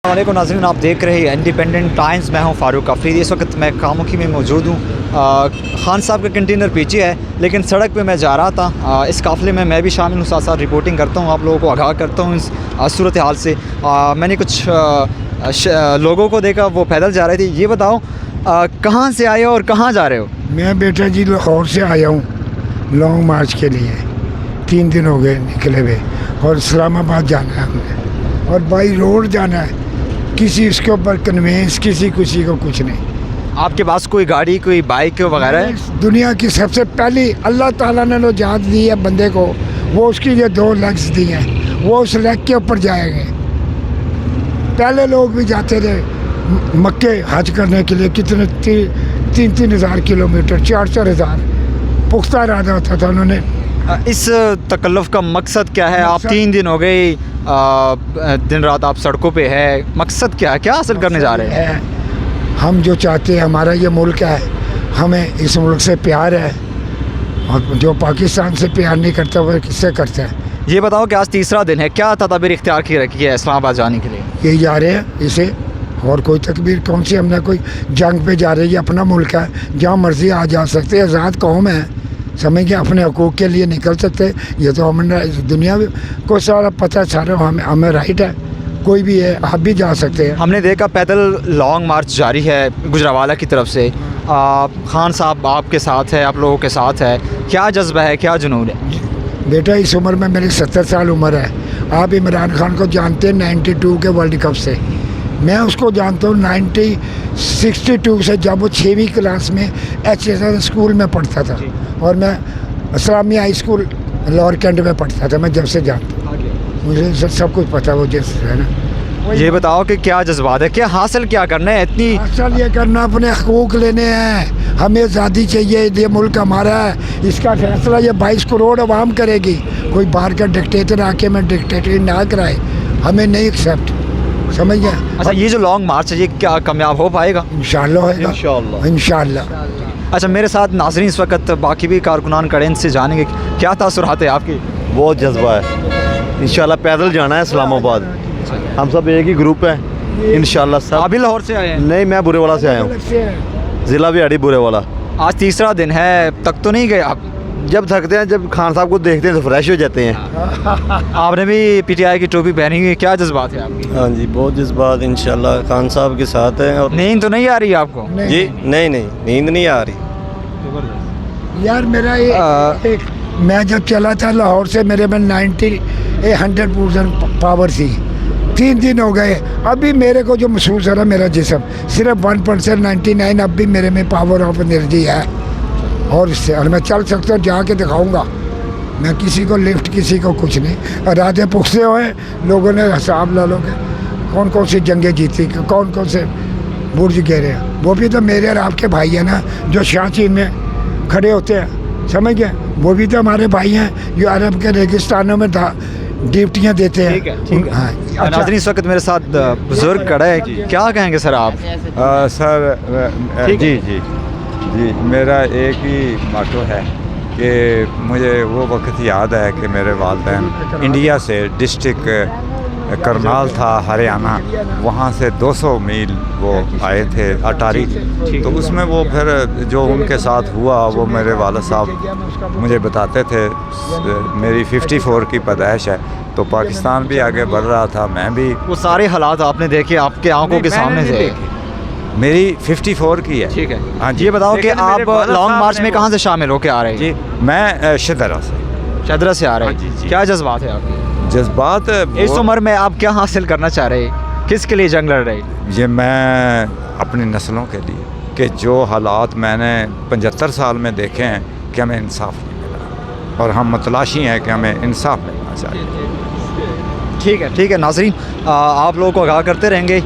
वालेकुम नाज़रीन, आप देख रहे हैं इंडिपेंडेंट टाइम्स। मैं हूं फारूक अफरीदी। इस वक्त मैं कामुकी में मौजूद हूं। खान साहब का कंटेनर पीछे है, लेकिन सड़क पे मैं जा रहा था। इस काफ़िले में मैं भी शामिल हूं, साथ साथ रिपोर्टिंग करता हूं, आप लोगों को आगाह करता हूं इस सूरत हाल से। मैंने कुछ लोगों को देखा, वो पैदल जा रहे थे। ये बताओ कहाँ से आए हो और कहाँ जा रहे हो? मैं बेटा जी लाहौर से आया हूँ लॉन्ग मार्च के लिए। 3 दिन हो गए निकले हुए, और इस्लामाबाद जाना है हमने, और बाई रोड जाना है। किसी इसके ऊपर कन्वेंस किसी को कुछ नहीं। आपके पास कोई गाड़ी, कोई बाइक वगैरह है? दुनिया की सबसे पहली अल्लाह ताला ने जो जात दी है बंदे को, वो उसकी ये 2 लेग्स दी हैं, वो उस लेग के ऊपर जाएंगे। पहले लोग भी जाते थे मक्के हज करने के लिए, कितने 3-3 हज़ार किलोमीटर, 4-4 हज़ार, पुख्ता इरादा होता था उन्होंने। इस तकल्लुफ़ का मकसद क्या है? आप 3 दिन हो गए दिन रात आप सड़कों पे है, मकसद क्या है, क्या हासिल करने जा रहे हैं? हम जो चाहते हैं, हमारा ये मुल्क है, हमें इस मुल्क से प्यार है, और जो पाकिस्तान से प्यार नहीं करता वो किससे करता है? ये बताओ कि आज तीसरा दिन है, क्या तदबीर इख्तियार की रखी है इस्लामाबाद जाने के लिए? यही जा रहे हैं इसे, और कोई तकबीर कौन सी? हमने कोई जंग पे जा रही है, अपना मुल्क है, जहाँ मर्जी आ जा सकते हैं, आज़ाद कौम है, समझ के अपने हकूक़ के लिए निकल सकते। ये तो हमें दुनिया को सारा पता है, सारा हमें राइट है, कोई भी है, आप भी जा सकते हैं। हमने देखा पैदल लॉन्ग मार्च जारी है गुजरावाला की तरफ से। खान साहब आपके साथ है, आप लोगों के साथ है, क्या जज्बा है, क्या जुनून है? बेटा इस उम्र में मेरी 70 साल उम्र है। आप इमरान खान को जानते हैं 92 के वर्ल्ड कप से, मैं उसको जानता हूँ 1962 से, जब वो 6वीं क्लास में HSS स्कूल में पढ़ता था, और मैं Islamia high school Lahore cantt में पढ़ता था। मैं जब से जानता हूँ, मुझे सब कुछ पता वो जैसे है ना। ये बताओ कि क्या जज्बात है, क्या हासिल क्या करना है? इतनी हासिल ये करना, अपने हकूक़ लेने हैं, हमें आज़ादी चाहिए, ये मुल्क हमारा है, इसका फैसला ये 22 करोड़ अवाम करेगी। कोई बाहर का डिक्टेटर आके में डिक्टेटरी ना कराए, हमें नहीं एक्सेप्ट, समझ गए? अच्छा, ये जो लॉन्ग मार्च है ये क्या कामयाब हो पाएगा? इंशाअल्लाह होगा, इंशाअल्लाह। अच्छा, मेरे साथ नाज़रीन इस वक्त बाकी भी कारकुनान खड़े, इनसे जानेंगे क्या तासुरात है आपकी। बहुत जज्बा है, इंशाल्लाह पैदल जाना है इस्लामाबाद। हम सब एक ही ग्रुप है इंशाल्लाह। सब आप भी लाहौर से आए हैं? नहीं, मैं बुरे वाला से आया हूँ, ज़िला बिहाड़ी बुरे वाला। आज तीसरा दिन है, तक तो नहीं गए आप? जब थकते हैं, जब खान साहब को देखते हैं तो फ्रेश हो जाते हैं। आपने भी PTI की टोपी पहनी हुई है, क्या जज्बात है आपकी? हाँ जी, बहुत जज्बात इंशाल्लाह खान साहब के साथ हैं। और नींद तो नहीं आ रही आपको? जी नहीं, नींद नहीं आ रही यार। मेरा एक मैं जब चला था लाहौर से, मेरे में 100% पावर थी। 3 दिन हो गए, अभी मेरे को जो महसूस हो रहा, मेरा जिस्म सिर्फ 1% 99 अब भी मेरे में पावर ऑफ एनर्जी है, और इससे और मैं चल सकता हूँ, जाके दिखाऊंगा। मैं किसी को लिफ्ट, किसी को कुछ नहीं। और राधे पुख्ते हुए लोगों ने हिसाब ला लो कि कौन कौन सी जंगें जीती, कौन कौन से बुर्ज गिरे। वो भी तो मेरे और आपके भाई हैं ना, जो शाहचीन में खड़े होते हैं, समझ गए? वो भी तो हमारे भाई हैं जो अरब के रेगिस्तानों में ड्यूटियाँ देते हैं। ठीक है। हाँ, अच्छा। नाज़रीन इस वक्त मेरे साथ बुजुर्ग खड़ा है, क्या कहेंगे सर आप? सर जी, मेरा एक ही मोटो है कि मुझे वो वक्त याद है कि मेरे वालिदैन इंडिया से डिस्ट्रिक्ट करनाल था हरियाणा, वहाँ से 200 मील वो आए थे अटारी। तो उसमें वो फिर जो उनके साथ हुआ, वो मेरे वालिद साहब मुझे बताते थे। मेरी 54 की पैदाइश है, तो पाकिस्तान भी आगे बढ़ रहा था, मैं भी। वो सारे हालात आपने देखे आपके आंखों के सामने से? मेरी 54 की है। ठीक है। हाँ जी। ये बताओ कि आप लॉन्ग मार्च में कहाँ से शामिल होके आ रहे हैं? जी, मैं शदरा से आ रहे हैं। क्या जज्बात है आपके? जज्बात इस उम्र में आप क्या हासिल करना चाह रहे हैं, किसके लिए जंग लड़ रहे हैं? ये मैं अपनी नस्लों के लिए, कि जो हालात मैंने 75 साल में देखे हैं कि हमें इंसाफ नहीं मिला, और हम मतलाशी हैं कि हमें इंसाफ मिलना चाहिए। ठीक है नाज़रीन, आप लोगों को आगाह करते रहेंगे।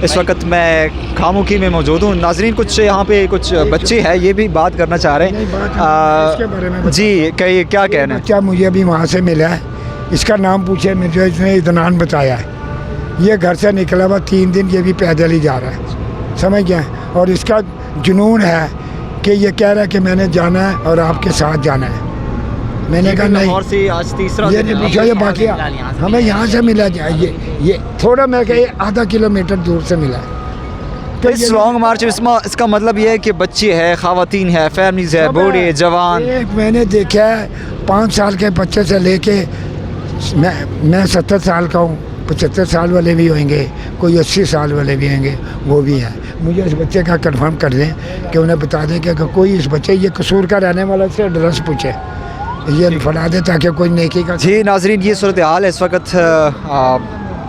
इस वक्त मैं खामुकी में मौजूद हूँ। नाज़रीन, कुछ यहाँ पे कुछ बच्चे हैं, ये भी बात करना चाह रहे हैं। जी, क्या कहना है? बच्चा मुझे अभी वहाँ से मिला है, इसका नाम पूछे, मुझे इसने इदनान बताया है। ये घर से निकला हुआ 3 दिन, ये भी पैदल ही जा रहा है, समझ गए? और इसका जुनून है कि ये कह रहा है कि मैंने जाना है और आपके साथ जाना है। میں نے کہا لاہور نہیں سے آج تیسرا یہ دن ہے، نہیں پوچھا، یہ باقی ہمیں یہاں سے ملا جائے، یہ تھوڑا میں کہ آدھا کلومیٹر دور سے ملا ہے۔ تو اس لانگ مارچ اس کا مطلب یہ ہے کہ بچے ہے، خواتین ہے، فیملیز ہے، بوڑھے جوان، ایک میں نے دیکھا ہے 5 سال کے بچے سے لے کے میں 70 سال کا ہوں، 75 سال والے بھی ہوئیں گے، کوئی 80 سال والے بھی ہوں گے، وہ بھی ہیں۔ مجھے اس بچے کا کنفرم کر دیں کہ انہیں بتا دیں کہ اگر کوئی اس بچے یہ قصور کا رہنے والا سے ایڈریس پوچھے، یہ پڑھا دے تاکہ کوئی نیکی کا۔ جی ناظرین، یہ صورتحال اس وقت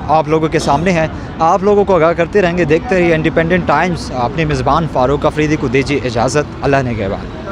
آپ لوگوں کے سامنے ہے، آپ لوگوں کو آگاہ کرتے رہیں گے، دیکھتے رہیے انڈیپینڈنٹ ٹائمز۔ اپنے میزبان فاروق افریدی کو دیجیے اجازت، اللہ نے کے بعد۔